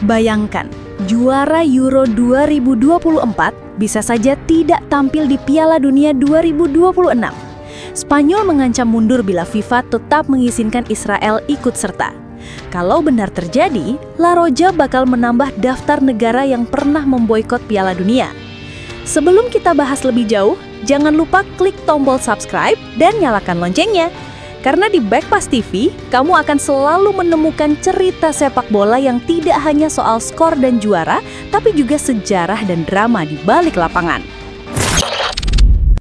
Bayangkan, juara Euro 2024 bisa saja tidak tampil di Piala Dunia 2026. Spanyol mengancam mundur bila FIFA tetap mengizinkan Israel ikut serta. Kalau benar terjadi, La Roja bakal menambah daftar negara yang pernah memboikot Piala Dunia. Sebelum kita bahas lebih jauh, jangan lupa klik tombol subscribe dan nyalakan loncengnya. Karena di Backpass TV, kamu akan selalu menemukan cerita sepak bola yang tidak hanya soal skor dan juara, tapi juga sejarah dan drama di balik lapangan.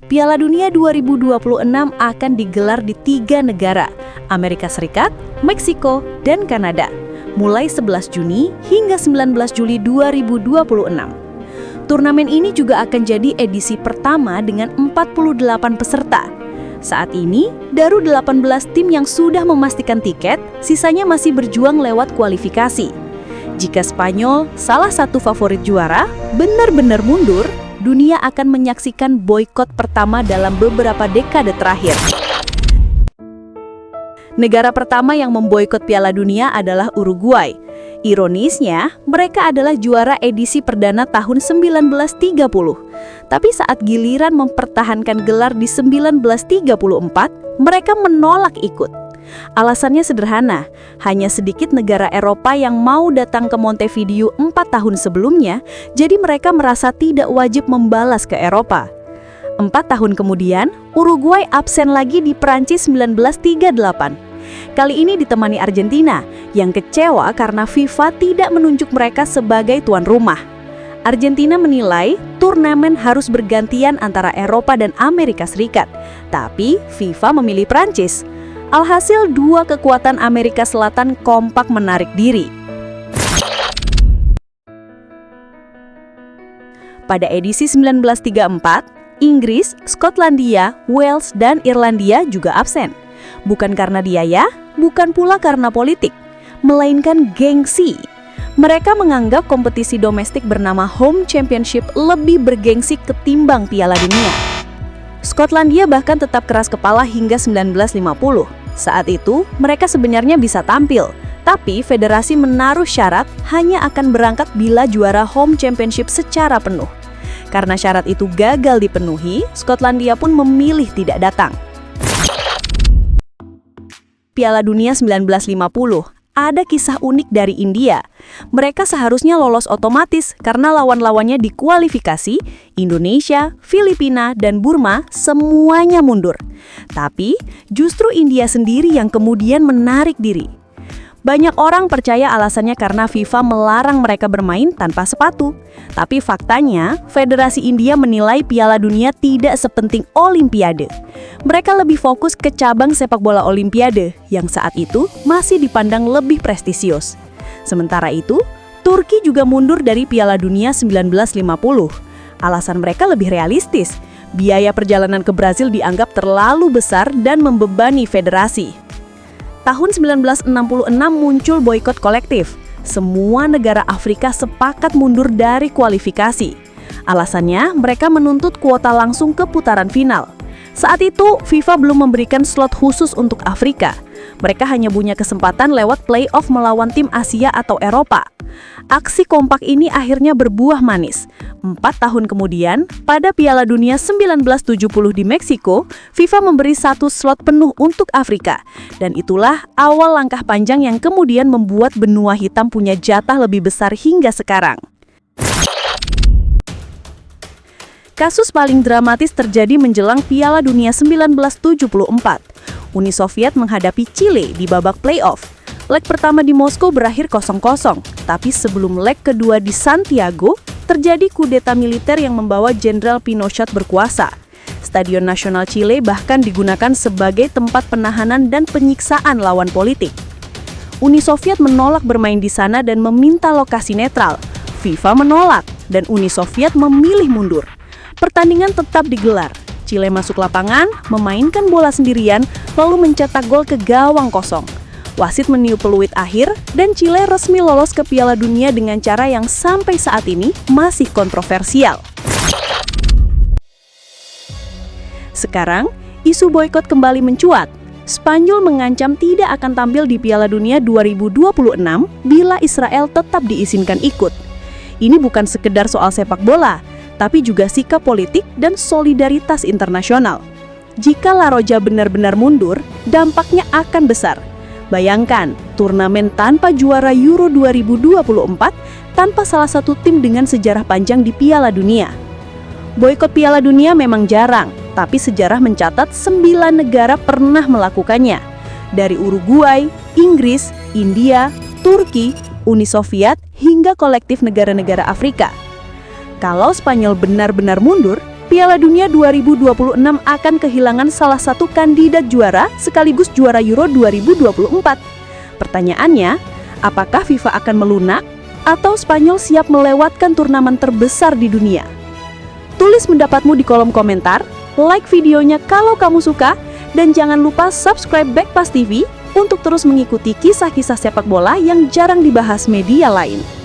Piala Dunia 2026 akan digelar di 3 negara, Amerika Serikat, Meksiko, dan Kanada, mulai 11 Juni hingga 19 Juli 2026. Turnamen ini juga akan jadi edisi pertama dengan 48 peserta. Saat ini, baru 18 tim yang sudah memastikan tiket, sisanya masih berjuang lewat kualifikasi. Jika Spanyol, salah satu favorit juara, benar-benar mundur, dunia akan menyaksikan boikot pertama dalam beberapa dekade terakhir. Negara pertama yang memboikot Piala Dunia adalah Uruguay. Ironisnya, mereka adalah juara edisi perdana tahun 1930. Tapi saat giliran mempertahankan gelar di 1934, mereka menolak ikut. Alasannya sederhana, hanya sedikit negara Eropa yang mau datang ke Montevideo 4 tahun sebelumnya, jadi mereka merasa tidak wajib membalas ke Eropa. 4 tahun kemudian, Uruguay absen lagi di Perancis 1938. Kali ini ditemani Argentina, yang kecewa karena FIFA tidak menunjuk mereka sebagai tuan rumah. Argentina menilai turnamen harus bergantian antara Eropa dan Amerika Serikat, tapi FIFA memilih Prancis. Alhasil dua kekuatan Amerika Selatan kompak menarik diri. Pada edisi 1934, Inggris, Skotlandia, Wales, dan Irlandia juga absen. Bukan karena biaya, bukan pula karena politik, melainkan gengsi. Mereka menganggap kompetisi domestik bernama Home Championship lebih bergengsi ketimbang Piala Dunia. Skotlandia bahkan tetap keras kepala hingga 1950. Saat itu, mereka sebenarnya bisa tampil, tapi federasi menaruh syarat hanya akan berangkat bila juara Home Championship secara penuh. Karena syarat itu gagal dipenuhi, Skotlandia pun memilih tidak datang. Piala Dunia 1950, ada kisah unik dari India. Mereka seharusnya lolos otomatis karena lawan-lawannya di kualifikasi, Indonesia, Filipina, dan Burma semuanya mundur. Tapi justru India sendiri yang kemudian menarik diri. Banyak orang percaya alasannya karena FIFA melarang mereka bermain tanpa sepatu. Tapi faktanya, Federasi India menilai Piala Dunia tidak sepenting Olimpiade. Mereka lebih fokus ke cabang sepak bola Olimpiade, yang saat itu masih dipandang lebih prestisius. Sementara itu, Turki juga mundur dari Piala Dunia 1950. Alasan mereka lebih realistis. Biaya perjalanan ke Brasil dianggap terlalu besar dan membebani federasi. Tahun 1966 muncul boikot kolektif. Semua negara Afrika sepakat mundur dari kualifikasi. Alasannya, mereka menuntut kuota langsung ke putaran final. Saat itu, FIFA belum memberikan slot khusus untuk Afrika. Mereka hanya punya kesempatan lewat play-off melawan tim Asia atau Eropa. Aksi kompak ini akhirnya berbuah manis. 4 tahun kemudian, pada Piala Dunia 1970 di Meksiko, FIFA memberi 1 slot penuh untuk Afrika. Dan itulah awal langkah panjang yang kemudian membuat benua hitam punya jatah lebih besar hingga sekarang. Kasus paling dramatis terjadi menjelang Piala Dunia 1974. Uni Soviet menghadapi Chile di babak playoff. Leg pertama di Moskow berakhir 0-0, tapi sebelum leg kedua di Santiago, terjadi kudeta militer yang membawa Jenderal Pinochet berkuasa. Stadion Nasional Chile bahkan digunakan sebagai tempat penahanan dan penyiksaan lawan politik. Uni Soviet menolak bermain di sana dan meminta lokasi netral. FIFA menolak, dan Uni Soviet memilih mundur. Pertandingan tetap digelar. Chile masuk lapangan, memainkan bola sendirian, lalu mencetak gol ke gawang kosong. Wasit meniup peluit akhir, dan Chile resmi lolos ke Piala Dunia dengan cara yang sampai saat ini masih kontroversial. Sekarang, isu boikot kembali mencuat. Spanyol mengancam tidak akan tampil di Piala Dunia 2026 bila Israel tetap diizinkan ikut. Ini bukan sekedar soal sepak bola, tapi juga sikap politik dan solidaritas internasional. Jika La Roja benar-benar mundur, dampaknya akan besar. Bayangkan, turnamen tanpa juara Euro 2024 tanpa salah satu tim dengan sejarah panjang di Piala Dunia. Boikot Piala Dunia memang jarang, tapi sejarah mencatat 9 negara pernah melakukannya. Dari Uruguay, Inggris, India, Turki, Uni Soviet, hingga kolektif negara-negara Afrika. Kalau Spanyol benar-benar mundur, Piala Dunia 2026 akan kehilangan salah satu kandidat juara sekaligus juara Euro 2024. Pertanyaannya, apakah FIFA akan melunak atau Spanyol siap melewatkan turnamen terbesar di dunia? Tulis pendapatmu di kolom komentar, like videonya kalau kamu suka, dan jangan lupa subscribe Backpass TV untuk terus mengikuti kisah-kisah sepak bola yang jarang dibahas media lain.